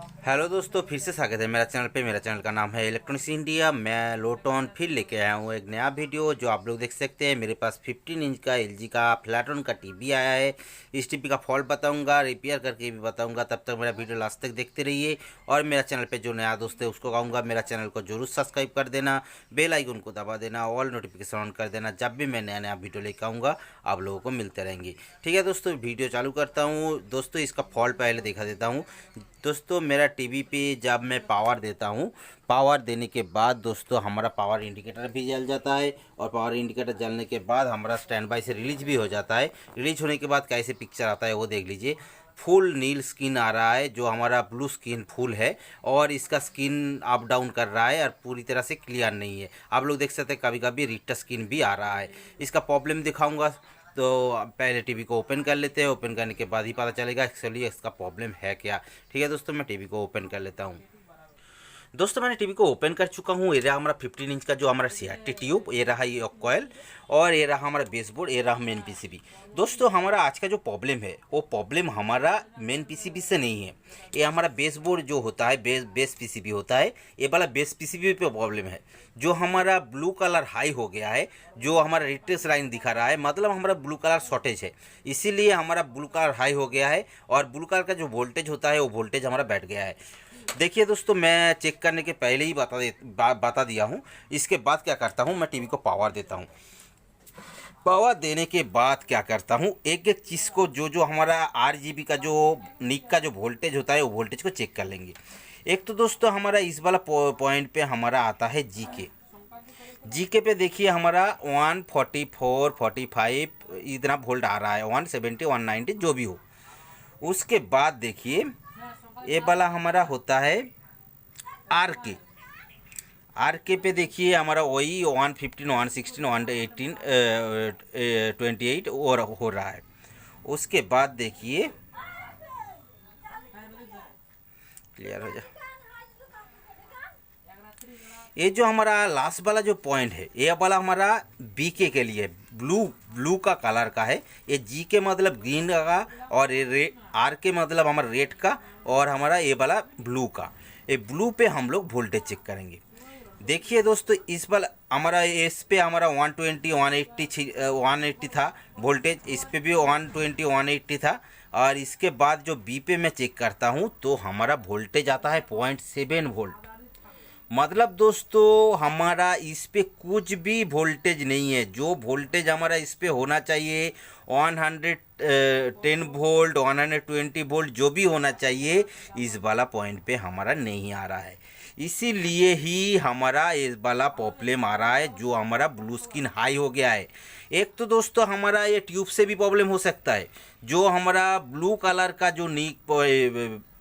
Hello दोस्तों, फिर से स्वागत है मेरा चैनल पे। मेरा चैनल का नाम है इलेक्ट्रॉनिक्स इंडिया। मैं लोटॉन फिर लेके आया हूँ एक नया वीडियो जो आप लोग देख सकते हैं। मेरे पास 15 इंच का एलजी का फ्लैटन का टीवी आया है। इस टीवी का फॉल्ट बताऊंगा, रिपेयर करके भी बताऊंगा। तब तक मेरा वीडियो लास्ट तक देखते रहिए। और मेरा चैनल पे जो नया दोस्त है उसको कहूँगा मेरा चैनल को जरूर सब्सक्राइब कर देना, बेल आइकन को दबा देना, ऑल नोटिफिकेशन ऑन कर देना। जब भी मैं नया नया वीडियो लेकर आऊँगा आप लोगों को मिलते रहेंगे। ठीक है दोस्तों, वीडियो चालू करता हूँ। दोस्तों इसका फॉल्ट पहले दिखा देता हूँ। दोस्तों मेरा टीवी पे जब मैं पावर देता हूँ, पावर देने के बाद दोस्तों हमारा पावर इंडिकेटर भी जल जाता है। और पावर इंडिकेटर जलने के बाद हमारा स्टैंड बाई से रिलीज भी हो जाता है। रिलीज होने के बाद कैसे पिक्चर आता है वो देख लीजिए। फुल नील स्किन आ रहा है, जो हमारा ब्लू स्किन फुल है, और इसका स्किन अप डाउन कर रहा है और पूरी तरह से क्लियर नहीं है। आप लोग देख सकते हैं कभी कभी रिटर स्किन भी आ रहा है। इसका प्रॉब्लम दिखाऊंगा। तो पहले टीवी को ओपन कर लेते हैं। ओपन करने के बाद ही पता चलेगा एक्चुअली इसका प्रॉब्लम है क्या। ठीक है दोस्तों, मैं टीवी को ओपन कर लेता हूँ। दोस्तों मैंने टीवी को ओपन कर चुका हूँ। ये रहा हमारा 15 इंच का जो हमारा CRT ट्यूब, ये रहा ये कॉयल, और ये रहा हमारा बेसबोर्ड, ये रहा मेन पीसीबी। दोस्तों हमारा आज का जो प्रॉब्लम है वो प्रॉब्लम हमारा मेन पीसीबी से नहीं है। ये हमारा बेसबोर्ड जो होता है, बेस पीसीबी होता है, ये वाला बेस पीसीबी पे प्रॉब्लम है। जो हमारा ब्लू कलर हाई हो गया है, जो हमारा रिट्रेस लाइन दिखा रहा है, मतलब हमारा ब्लू कलर शॉर्टेज है। इसीलिए हमारा ब्लू कलर हाई हो गया है और ब्लू कलर का जो वोल्टेज होता है वो वोल्टेज हमारा बैठ गया है। देखिए दोस्तों, मैं चेक करने के पहले ही बता दिया हूँ। इसके बाद क्या करता हूँ, मैं टीवी को पावर देता हूँ। पावर देने के बाद क्या करता हूँ, एक एक चीज़ को जो जो हमारा RGB का जो निक का जो वोल्टेज होता है वो वोल्टेज को चेक कर लेंगे। एक तो दोस्तों हमारा इस वाला पॉइंट पे हमारा आता है जीके पे देखिए हमारा 144 45 इतना वोल्ट आ रहा है, 170 190 जो भी हो। उसके बाद देखिए ये वाला हमारा होता है आर के पे देखिए हमारा वही 115 116 118 28 और हो रहा है। उसके बाद देखिए क्लियर हो जाए, ये जो हमारा लास्ट वाला जो पॉइंट है ये वाला हमारा बीके के लिए ब्लू ब्लू का कलर का है। ये जी के मतलब ग्रीन का, और ये आर के मतलब हमारा रेड का, और हमारा ये वाला ब्लू का। ये ब्लू पे हम लोग वोल्टेज चेक करेंगे। देखिए दोस्तों इस वाला हमारा इस पे हमारा 120 180 था वोल्टेज, इस पे भी 120 180 था। और इसके बाद जो बी पे मैं चेक करता हूँ तो हमारा वोल्टेज आता है 0.7 वोल्ट। मतलब दोस्तों हमारा इस पे कुछ भी वोल्टेज नहीं है। जो वोल्टेज हमारा इस पे होना चाहिए 110 वोल्ट 120 वोल्ट जो भी होना चाहिए, इस वाला पॉइंट पे हमारा नहीं आ रहा है। इसीलिए ही हमारा इस वाला प्रॉब्लम आ रहा है, जो हमारा ब्लू स्किन हाई हो गया है। एक तो दोस्तों हमारा ये ट्यूब से भी प्रॉब्लम हो सकता है। जो हमारा ब्लू कलर का जो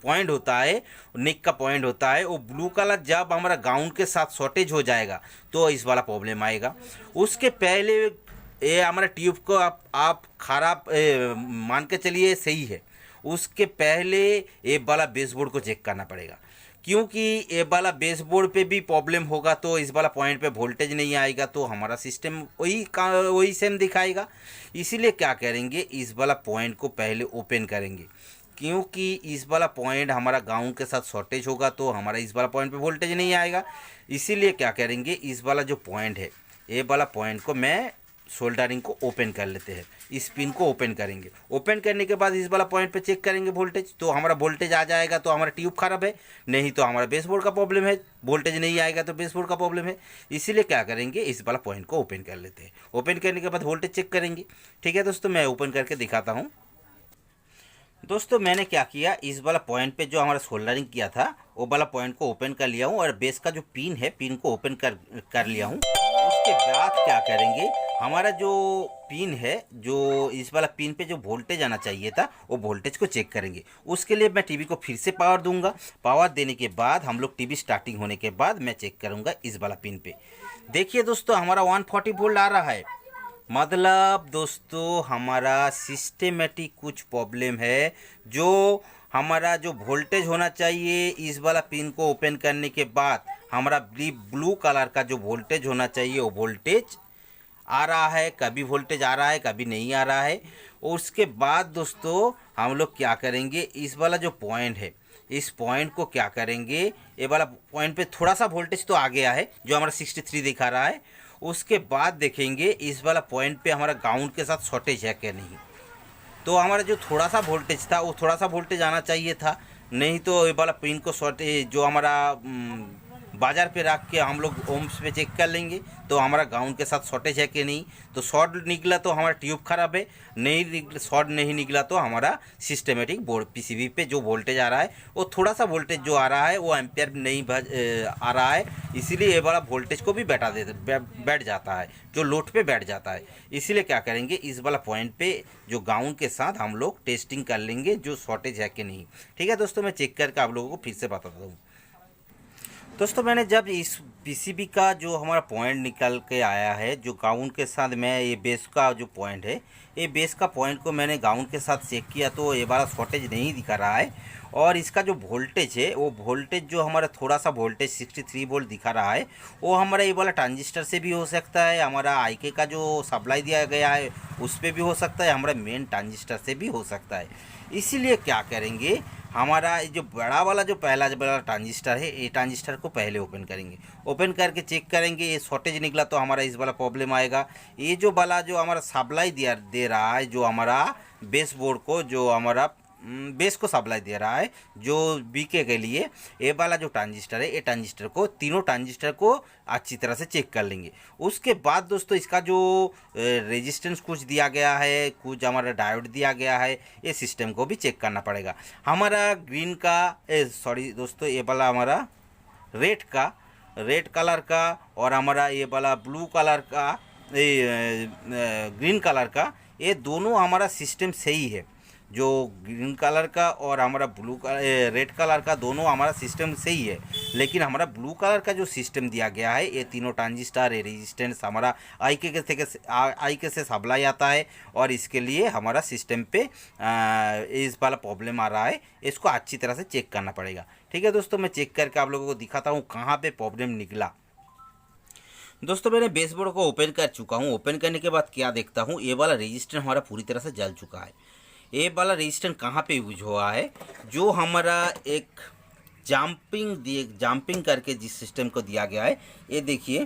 पॉइंट होता है, निक का पॉइंट होता है, वो ब्लू कलर जब हमारा गाउन के साथ शॉर्टेज हो जाएगा तो इस वाला प्रॉब्लम आएगा। उसके पहले ये हमारा ट्यूब को आप खराब मान के चलिए सही है। उसके पहले ये वाला बेसबोर्ड को चेक करना पड़ेगा, क्योंकि ये वाला बेसबोर्ड पे भी प्रॉब्लम होगा तो इस वाला पॉइंट पे वोल्टेज नहीं आएगा, तो हमारा सिस्टम वही सेम दिखाएगा। इसीलिए क्या करेंगे, इस वाला पॉइंट को पहले ओपन करेंगे, क्योंकि इस वाला पॉइंट हमारा गाउन के साथ शॉर्टेज होगा तो हमारा इस वाला पॉइंट पे वोल्टेज नहीं आएगा। इसीलिए क्या करेंगे, इस वाला जो पॉइंट है ये वाला पॉइंट को मैं सोल्डरिंग को ओपन कर लेते हैं। इस पिन को ओपन करेंगे। ओपन करने के बाद इस वाला पॉइंट पे चेक करेंगे वोल्टेज, तो हमारा वोल्टेज आ जाएगा तो हमारा ट्यूब खराब है, नहीं तो हमारा बेसबोर्ड का प्रॉब्लम है। वोल्टेज नहीं आएगा तो बेसबोर्ड का प्रॉब्लम है। इसीलिए क्या करेंगे, इस वाला पॉइंट को ओपन कर लेते हैं। ओपन करने के बाद वोल्टेज चेक करेंगे। ठीक है दोस्तों, मैं ओपन करके दिखाता हूँ। दोस्तों मैंने क्या किया, इस वाला पॉइंट पे जो हमारा सोल्डरिंग किया था वो वाला पॉइंट को ओपन कर लिया हूँ, और बेस का जो पिन है पिन को ओपन कर लिया हूँ। उसके बाद क्या करेंगे, हमारा जो पिन है, जो इस वाला पिन पे जो वोल्टेज आना चाहिए था वो वोल्टेज को चेक करेंगे। उसके लिए मैं टीवी को फिर से पावर दूंगा। पावर देने के बाद हम लोग टीवी स्टार्टिंग होने के बाद मैं चेक करूँगा इस वाला पिन पे। देखिए दोस्तों हमारा 140 वोल्ट आ रहा है। मतलब दोस्तों हमारा सिस्टेमेटिक कुछ प्रॉब्लम है। जो हमारा जो वोल्टेज होना चाहिए इस वाला पिन को ओपन करने के बाद हमारा ब्लू कलर का जो वोल्टेज होना चाहिए वो वोल्टेज आ रहा है, कभी वोल्टेज आ रहा है कभी नहीं आ रहा है। और उसके बाद दोस्तों हम लोग क्या करेंगे, इस वाला जो पॉइंट है, इस पॉइंट को क्या करेंगे, ये वाला पॉइंट पे थोड़ा सा वोल्टेज तो आ गया है जो हमारा 63 दिखा रहा है। उसके बाद देखेंगे इस वाला पॉइंट पे हमारा ग्राउंड के साथ शॉर्टेज है क्या नहीं। तो हमारा जो थोड़ा सा वोल्टेज था वो थोड़ा सा वोल्टेज आना चाहिए था, नहीं तो ये वाला पिन को शॉर्टेज जो हमारा बाज़ार पे रख के हम लोग ओम्स पे चेक कर लेंगे तो हमारा ग्राउंड के साथ शॉर्टेज है कि नहीं। तो शॉर्ट निकला तो हमारा ट्यूब ख़राब है, नहीं शॉर्ट नहीं निकला तो हमारा सिस्टमेटिक बोर्ड पीसीबी पे जो वोल्टेज आ रहा है वो थोड़ा सा वोल्टेज जो आ रहा है वो एम्पियर नहीं आ रहा है, इसीलिए ये वाला वोल्टेज को भी बैठ जाता है, जो लोड पे बैठ जाता है। इसीलिए क्या करेंगे, इस वाला पॉइंट पे जो ग्राउंड के साथ हम लोग टेस्टिंग कर लेंगे जो शॉर्टेज है कि नहीं। ठीक है दोस्तों, मैं चेक करके आप लोगों को फिर से बताता हूँ। दोस्तों मैंने जब इस पीसीबी का जो हमारा पॉइंट निकल के आया है जो ग्राउंड के साथ, मैं ये बेस का जो पॉइंट है, ये बेस का पॉइंट को मैंने ग्राउंड के साथ चेक किया तो ये वाला शॉर्टेज नहीं दिखा रहा है। और इसका जो वोल्टेज है वो वोल्टेज जो हमारा थोड़ा सा वोल्टेज 63 वोल्ट दिखा रहा है वो हमारा ये वाला ट्रांजिस्टर से भी हो सकता है, हमारा आईके का जो सप्लाई दिया गया है उस पर भी हो सकता है, हमारा मेन ट्रांजिस्टर से भी हो सकता है। इसीलिए क्या करेंगे, हमारा जो बड़ा वाला जो पहला जो बड़ा ट्रांजिस्टर है ये ट्रांजिस्टर को पहले ओपन करेंगे, ओपन करके चेक करेंगे, ये शॉर्टेज निकला तो हमारा इस वाला प्रॉब्लम आएगा। ये जो वाला जो हमारा सप्लाई दे रहा है जो हमारा बेस बोर्ड को, जो हमारा बेस को सप्लाई दे रहा है जो बीके के लिए, ये वाला जो ट्रांजिस्टर है ये ट्रांजिस्टर को, तीनों ट्रांजिस्टर को अच्छी तरह से चेक कर लेंगे। उसके बाद दोस्तों इसका जो रेजिस्टेंस कुछ दिया गया है, कुछ हमारा डायोड दिया गया है, ये सिस्टम को भी चेक करना पड़ेगा। हमारा ग्रीन का सॉरी दोस्तों, ये वाला हमारा रेड कलर का और हमारा ये वाला ब्लू कलर का, ग्रीन कलर का, ये दोनों हमारा सिस्टम सही है। जो ग्रीन कलर का और हमारा रेड कलर का दोनों हमारा सिस्टम सही है, लेकिन हमारा ब्लू कलर का जो सिस्टम दिया गया है ये तीनों ट्रांजिस्टर, ये रेजिस्टेंस हमारा आईके से सप्लाई आता है और इसके लिए हमारा सिस्टम पे इस वाला प्रॉब्लम आ रहा है, इसको अच्छी तरह से चेक करना पड़ेगा। ठीक है दोस्तों, मैं चेक करके आप लोगों को दिखाता हूँ कहाँ पे प्रॉब्लम निकला। दोस्तों मैंने बेसबोर्ड को ओपन कर चुका हूँ, ओपन करने के बाद क्या देखता हूँ, ये वाला रेजिस्टेंस हमारा पूरी तरह से जल चुका है। ये वाला रेजिस्टेंस कहाँ पे यूज हुआ है, जो हमारा एक जंपिंग करके जिस सिस्टम को दिया गया है, ये देखिए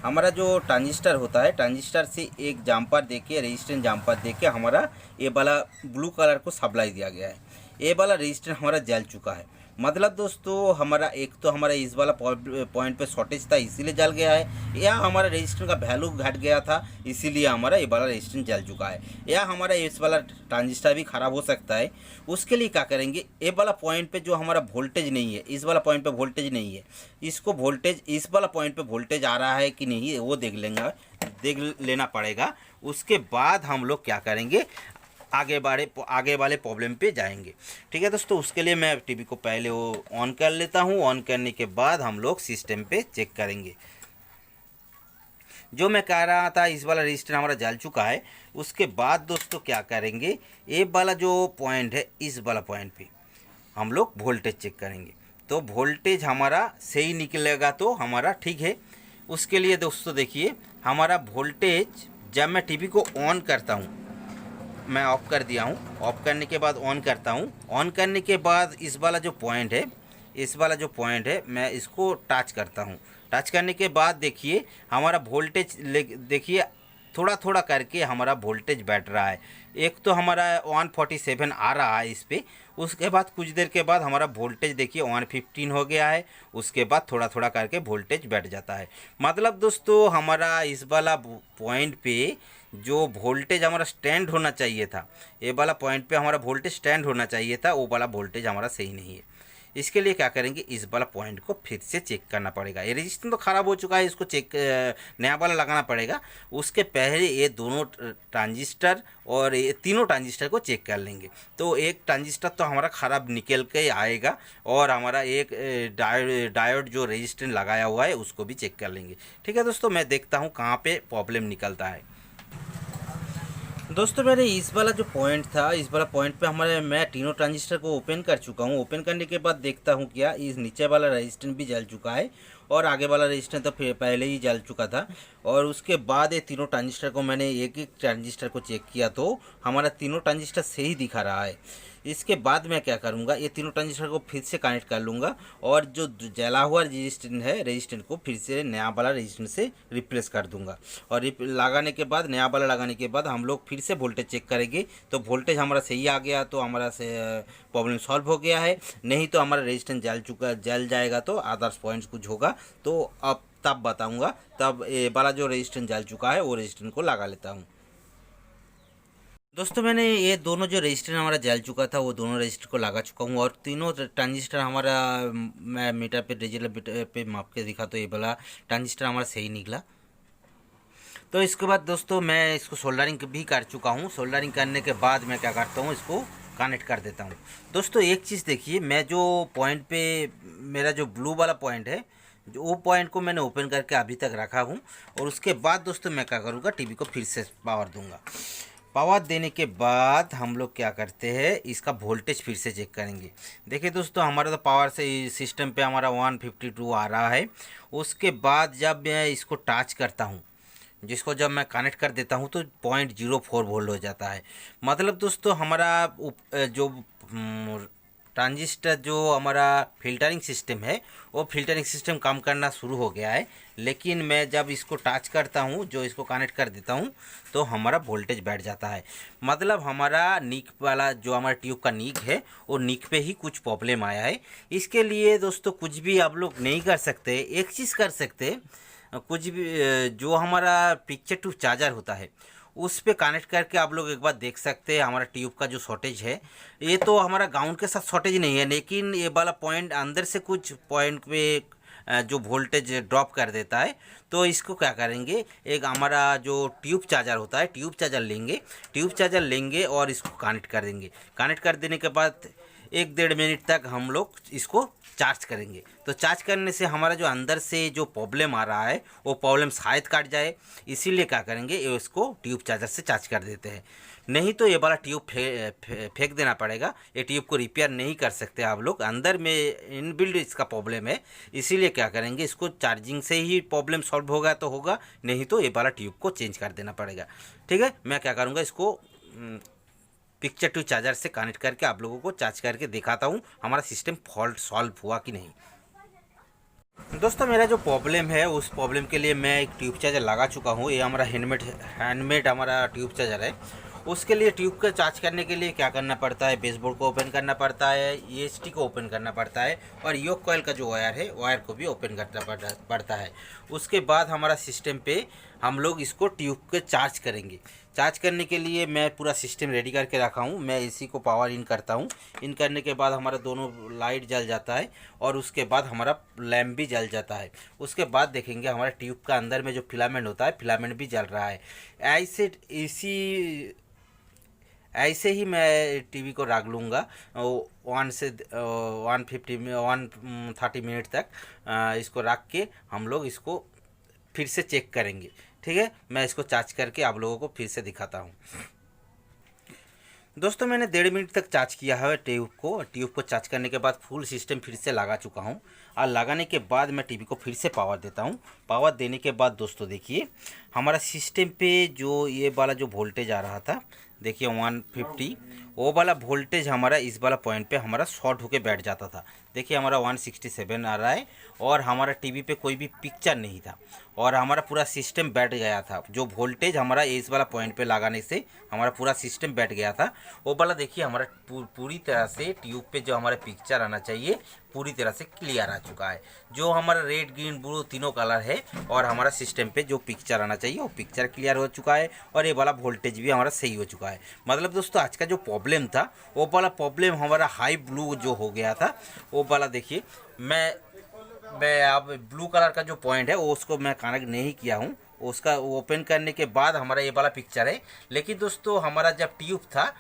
हमारा जो ट्रांजिस्टर होता है, ट्रांजिस्टर से एक जंपर देके, रेजिस्टेंस जंपर देके हमारा ये वाला ब्लू कलर को सप्लाई दिया गया है। ये वाला रेजिस्टेंस हमारा जल चुका है, मतलब दोस्तों हमारा एक तो हमारा इस वाला पॉइंट पे शॉर्टेज था इसीलिए जल गया है, या हमारा रेजिस्टेंस का वैल्यू घट गया था इसीलिए हमारा ये वाला रेजिस्टेंस जल चुका है, या हमारा इस वाला ट्रांजिस्टर भी ख़राब हो सकता है। उसके लिए क्या करेंगे, ये वाला पॉइंट पे जो हमारा वोल्टेज नहीं है, इस वाला पॉइंट पे वोल्टेज नहीं है, इसको वोल्टेज इस वाला पॉइंट पे वोल्टेज आ रहा है कि नहीं वो देख लेना पड़ेगा। उसके बाद हम लोग क्या करेंगे, आगे वाले प्रॉब्लम पे जाएंगे। ठीक है दोस्तों, उसके लिए मैं टीवी को पहले वो ऑन कर लेता हूँ, ऑन करने के बाद हम लोग सिस्टम पे चेक करेंगे। जो मैं कह रहा था इस वाला रजिस्टर हमारा जल चुका है। उसके बाद दोस्तों क्या करेंगे, ये वाला जो पॉइंट है इस वाला पॉइंट पे हम लोग वोल्टेज चेक करेंगे, तो वोल्टेज हमारा सही निकलेगा तो हमारा ठीक है। उसके लिए दोस्तों देखिए हमारा वोल्टेज जब मैं टीवी को ऑन करता हूँ, मैं ऑफ़ कर दिया हूँ, ऑफ़ करने के बाद ऑन करता हूँ, ऑन करने के बाद इस वाला जो पॉइंट है, इस वाला जो पॉइंट है मैं इसको टच करता हूँ। टच करने के बाद देखिए हमारा वोल्टेज देखिए थोड़ा थोड़ा करके हमारा वोल्टेज बैठ रहा है। एक तो हमारा 147 आ रहा है इस पर, उसके बाद कुछ देर के बाद हमारा वोल्टेज देखिए 115 हो गया है। उसके बाद थोड़ा थोड़ा करके वोल्टेज बैठ जाता है। मतलब दोस्तों हमारा इस वाला पॉइंट पे जो वोल्टेज हमारा स्टैंड होना चाहिए था, ये वाला पॉइंट पे हमारा वोल्टेज स्टैंड होना चाहिए था, वो वाला वोल्टेज हमारा सही नहीं है। इसके लिए क्या करेंगे, इस वाला पॉइंट को फिर से चेक करना पड़ेगा। ये रजिस्टर तो ख़राब हो चुका है, इसको चेक नया वाला लगाना पड़ेगा। उसके पहले ये दोनों ट्रांजिस्टर और ये तीनों ट्रांजिस्टर को चेक कर लेंगे। तो एक ट्रांजिस्टर तो हमारा ख़राब निकल के आएगा और हमारा एक डायोड जो रेजिस्टेंस लगाया हुआ है उसको भी चेक कर लेंगे। ठीक है दोस्तों, मैं देखता हूँ कहाँ पर प्रॉब्लम निकलता है। दोस्तों मेरे इस वाला जो पॉइंट था, इस वाला पॉइंट पे हमारे मैं तीनों ट्रांजिस्टर को ओपन कर चुका हूँ। ओपन करने के बाद देखता हूँ क्या इस नीचे वाला रेजिस्टेंस भी जल चुका है और आगे वाला रेजिस्टेंस तो फिर पहले ही जल चुका था। और उसके बाद ये तीनों ट्रांजिस्टर को मैंने एक एक ट्रांजिस्टर को चेक किया तो हमारा तीनों ट्रांजिस्टर सही दिखा रहा है। इसके बाद मैं क्या करूँगा, ये तीनों ट्रांजिस्टर को फिर से कनेक्ट कर लूँगा और जो जला हुआ रेजिस्टेंस है, रेजिस्टेंस को फिर से नया वाला रेजिस्टेंस से रिप्लेस कर दूँगा। और लगाने के बाद, नया वाला लगाने के बाद हम लोग फिर से वोल्टेज चेक करेंगे। तो वोल्टेज हमारा सही आ गया तो हमारा से प्रॉब्लम सॉल्व हो गया है, नहीं तो हमारा रेजिस्टेंस जल जाएगा तो अदर्स पॉइंट्स कुछ होगा। तो अब तब बताऊँगा, तब ये वाला जो रेजिस्टेंस जल चुका है वो रेजिस्टेंस को लगा लेता हूँ। दोस्तों मैंने ये दोनों जो रजिस्टर हमारा जल चुका था वो दोनों रजिस्टर को लगा चुका हूँ और तीनों ट्रांजिस्टर हमारा मैं मीटर पे, डिजिटल मीटर पे माप के दिखा तो ये वाला ट्रांजिस्टर हमारा सही निकला। तो इसके बाद दोस्तों मैं इसको सोल्डरिंग भी कर चुका हूँ। सोल्डरिंग करने के बाद मैं क्या करता हूँ, इसको कनेक्ट कर देता हूँ। दोस्तों एक चीज़ देखिए, मैं जो पॉइंट पे, मेरा जो ब्लू वाला पॉइंट है, जो वो पॉइंट को मैंने ओपन करके अभी तक रखा हूँ। और उसके बाद दोस्तों मैं क्या करूँगा, टीवी को फिर से पावर दूँगा। पावर देने के बाद हम लोग क्या करते हैं, इसका वोल्टेज फिर से चेक करेंगे। देखिए दोस्तों हमारा तो पावर से सिस्टम पे हमारा 152 आ रहा है। उसके बाद जब मैं इसको टच करता हूँ, जिसको जब मैं कनेक्ट कर देता हूँ तो 0.04 वोल्ट हो जाता है। मतलब दोस्तों हमारा जो ट्रांजिस्टर, जो हमारा फिल्टरिंग सिस्टम है, वो फिल्टरिंग सिस्टम काम करना शुरू हो गया है। लेकिन मैं जब इसको टच करता हूँ, जो इसको कनेक्ट कर देता हूँ, तो हमारा वोल्टेज बैठ जाता है। मतलब हमारा नीक वाला जो हमारा ट्यूब का नीक है, वो नीक पे ही कुछ प्रॉब्लम आया है। इसके लिए दोस्तों कुछ भी आप लोग नहीं कर सकते, एक चीज़ कर सकते, कुछ भी जो हमारा पिक्चर टू चार्जर होता है उस पे कनेक्ट करके आप लोग एक बार देख सकते हैं हमारा ट्यूब का जो शॉर्टेज है। ये तो हमारा ग्राउंड के साथ शॉर्टेज नहीं है, लेकिन ये वाला पॉइंट अंदर से कुछ पॉइंट पे जो वोल्टेज ड्रॉप कर देता है। तो इसको क्या करेंगे, एक हमारा जो ट्यूब चार्जर होता है, ट्यूब चार्जर लेंगे और इसको कनेक्ट कर देंगे। कनेक्ट कर देने के बाद 1-1.5 मिनट तक हम लोग इसको चार्ज करेंगे। तो चार्ज करने से हमारा जो अंदर से जो प्रॉब्लम आ रहा है वो प्रॉब्लम शायद काट जाए। इसीलिए क्या करेंगे, ये इसको ट्यूब चार्जर से चार्ज कर देते हैं। नहीं तो ये वाला ट्यूब फेंक देना पड़ेगा। ये ट्यूब को रिपेयर नहीं कर सकते आप लोग, अंदर में इनबिल्ड इसका प्रॉब्लम है। इसीलिए क्या करेंगे, इसको चार्जिंग से ही प्रॉब्लम सॉल्व होगा तो होगा, नहीं तो ये वाला ट्यूब को चेंज कर देना पड़ेगा। ठीक है, मैं क्या करूँगा, इसको पिक्चर टू चार्जर से कनेक्ट करके आप लोगों को चार्ज करके दिखाता हूँ हमारा सिस्टम फॉल्ट सॉल्व हुआ कि नहीं। दोस्तों मेरा जो प्रॉब्लम है, उस प्रॉब्लम के लिए मैं एक ट्यूब चार्जर लगा चुका हूँ। ये हमारा हैंडमेड हमारा ट्यूब चार्जर है। उसके लिए ट्यूब का चार्ज करने के लिए क्या करना पड़ता है, बेसबोर्ड को ओपन करना पड़ता है, EST को ओपन करना पड़ता है और योक कॉइल का जो वायर है, वायर को भी ओपन करना पड़ता है। उसके बाद हमारा सिस्टम पे हम लोग इसको ट्यूब के चार्ज करेंगे। चार्ज करने के लिए मैं पूरा सिस्टम रेडी करके रखा हूँ। मैं इसी को पावर इन करता हूँ। इन करने के बाद हमारा दोनों लाइट जल जाता है और उसके बाद हमारा लैम्प भी जल जाता है। उसके बाद देखेंगे हमारे ट्यूब का अंदर में जो फिलामेंट होता है, फिलामेंट भी जल रहा है। ऐसे ही मैं टीवी को रख लूँगा 130 मिनट तक। इसको रख के हम लोग इसको फिर से चेक करेंगे। ठीक है, मैं इसको चार्ज करके आप लोगों को फिर से दिखाता हूँ। दोस्तों मैंने 1.5 मिनट तक चार्ज किया है ट्यूब को चार्ज करने के बाद फुल सिस्टम फिर से लगा चुका हूँ। और लगाने के बाद मैं टीवी को फिर से पावर देता हूँ। पावर देने के बाद दोस्तों देखिए हमारा सिस्टम पे जो ये वाला जो वोल्टेज आ रहा था, देखिए 150, वो वाला वोल्टेज हमारा इस वाला पॉइंट पे हमारा शॉर्ट होके बैठ जाता था। देखिए हमारा 167 आ रहा है और हमारा टीवी पे कोई भी पिक्चर नहीं था और हमारा पूरा सिस्टम बैठ गया था। जो वोल्टेज हमारा इस वाला पॉइंट पे लगाने से हमारा पूरा सिस्टम बैठ गया था, वो वाला देखिए हमारा पूरी तरह से ट्यूब पे जो हमारा पिक्चर आना चाहिए पूरी तरह से क्लियर आ चुका है। जो हमारा रेड, ग्रीन, ब्लू तीनों कलर है और हमारा सिस्टम पे जो पिक्चर आना चाहिए वो पिक्चर क्लियर हो चुका है और ये वाला वोल्टेज भी हमारा सही हो चुका है। मतलब दोस्तों आज का जो प्रॉब्लम था, वो वाला प्रॉब्लम हमारा हाई ब्लू जो हो गया था, वो वाला देखिए मैं अब ब्लू कलर का जो पॉइंट है वो उसको मैं कनेक्ट नहीं किया हूँ। उसका ओपन करने के बाद हमारा ये वाला पिक्चर है। लेकिन दोस्तों हमारा जब ट्यूब था,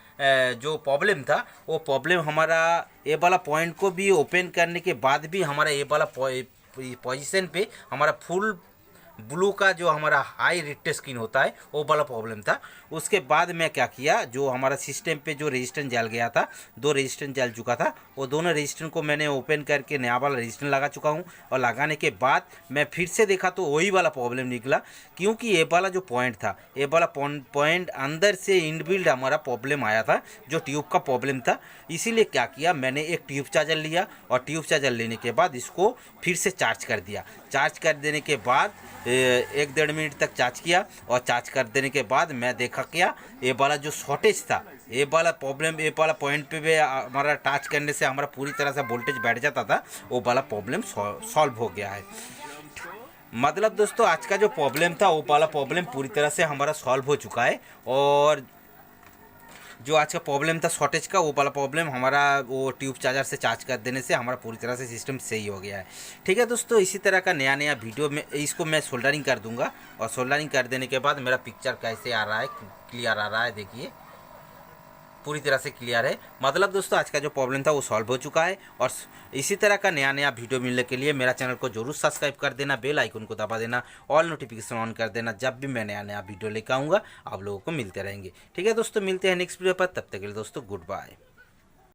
जो प्रॉब्लम था, वो प्रॉब्लम हमारा ये वाला पॉइंट को भी ओपन करने के बाद भी हमारा ये वाला पोजीशन पे हमारा फुल ब्लू का जो हमारा हाई रेटेड स्क्रीन होता है वो वाला प्रॉब्लम था। उसके बाद मैं क्या किया, जो हमारा सिस्टम पे जो रजिस्टेंस जल गया था, 2 रजिस्टेंस जल चुका था, वो दोनों रजिस्टेंस को मैंने ओपन करके नया वाला रजिस्टेंस लगा चुका हूँ। और लगाने के बाद मैं फिर से देखा तो वही वाला प्रॉब्लम निकला, क्योंकि ये वाला जो पॉइंट था, ये वाला पॉइंट अंदर से इनबिल्ड हमारा प्रॉब्लम आया था, जो ट्यूब का प्रॉब्लम था। इसीलिए क्या किया, मैंने एक ट्यूब चार्जर लिया और ट्यूब चार्जर लेने के बाद इसको फिर से चार्ज कर दिया। चार्ज कर देने के बाद 1-1.5 मिनट तक चार्ज किया, और चार्ज कर देने के बाद मैं देखा क्या, ये वाला जो शॉर्टेज था, ये वाला प्रॉब्लम, ये वाला पॉइंट पे भी हमारा टच करने से हमारा पूरी तरह से वोल्टेज बैठ जाता था, वो वाला प्रॉब्लम सॉल्व हो गया है। मतलब दोस्तों आज का जो प्रॉब्लम था वो वाला प्रॉब्लम पूरी तरह से हमारा सॉल्व हो चुका है। और जो आज का प्रॉब्लम था शॉर्टेज का, वो वाला प्रॉब्लम हमारा वो ट्यूब चार्जर से चार्ज कर देने से हमारा पूरी तरह से सिस्टम सही हो गया है। ठीक है दोस्तों, इसी तरह का नया नया वीडियो में इसको मैं सोल्डरिंग कर दूंगा, और सोल्डरिंग कर देने के बाद मेरा पिक्चर कैसे आ रहा है, क्लियर आ रहा है, देखिए पूरी तरह से क्लियर है। मतलब दोस्तों आज का जो प्रॉब्लम था वो सॉल्व हो चुका है। और इसी तरह का नया नया वीडियो मिलने के लिए मेरा चैनल को जरूर सब्सक्राइब कर देना, बेल आइकन को दबा देना, ऑल नोटिफिकेशन ऑन कर देना। जब भी मैं नया नया वीडियो लेकर आऊँगा आप लोगों को मिलते रहेंगे। ठीक है दोस्तों, मिलते हैं नेक्स्ट वीडियो पर, तब तक के लिए दोस्तों गुड बाय।